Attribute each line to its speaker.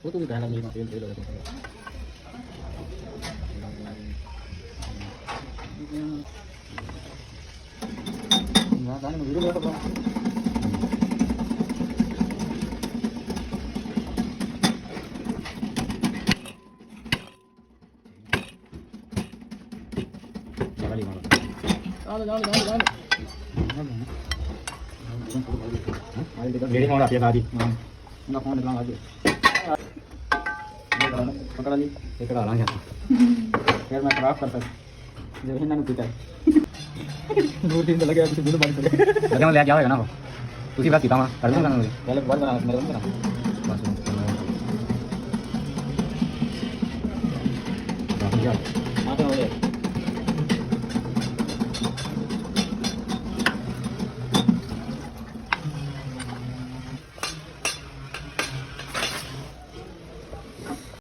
Speaker 1: वो तो भी कहना नहीं तेल तेल गाने में वीडियो लेकर मेरी फोन आती है दादी ना फोन निकाल आती पकड़ा ली एक डाला क्या फिर मैं खराब करता जब हिंदा नहीं पीता दो तीन तो लगे कुछ दूर बात करे लगे मैं ले जाओ ना उसी बात की काम कर दूंगा ना पहले बहुत बना मेरे को ना बस